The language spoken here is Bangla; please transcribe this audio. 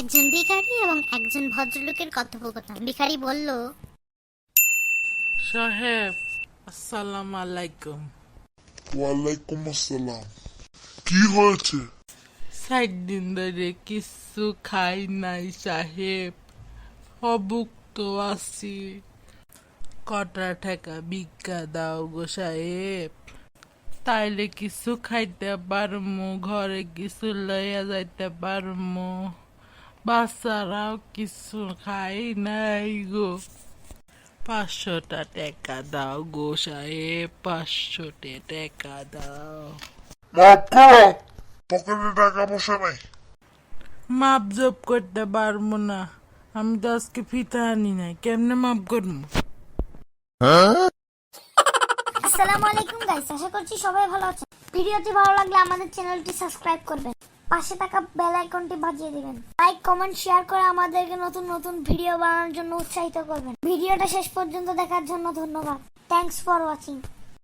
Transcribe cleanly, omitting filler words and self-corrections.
একজন ভিখারি এবং একজন ভদ্রলোকের কথোপকথন। ভিখারি বলল, সাহেব, আসসালামু আলাইকুম। ওয়ালাইকুম আসসালাম। কি হয়েছে? 7 দিন ধরে কিছু খাই নাই সাহেব, অভুক্ত আছি। কটা টাকা ভিক্ষা দাও গো সাহেব, তাইলে কিছু খাইতে পারমু, ঘরে কিছু লইয়া যাইতে পারমু। বাচ্চারাও কিছু খাই নাই গো। 500টা টাকা দাও গো সাহেব, 500টা টাকা দাও। মাফ করো, পকেটে টাকা পয়সা নাই। মাপ জব করতে পারবো না, আমি তো আজকে ফিতা আনি নাই, কেমনে মাপ করবো? আসসালামু আলাইকুম গাইস, আশা করছি সবাই ভালো আছেন। ভিডিওটি ভালো লাগলে আমাদের চ্যানেলটি সাবস্ক্রাইব করবেন, পাশে থাকা বেল আইকনটি বাজিয়ে দিবেন। লাইক, কমেন্ট, শেয়ার করে আমাদেরকে নতুন নতুন ভিডিও বানানোর জন্য উৎসাহিত করবেন। ভিডিওটা শেষ পর্যন্ত দেখার জন্য ধন্যবাদ। Thanks for watching.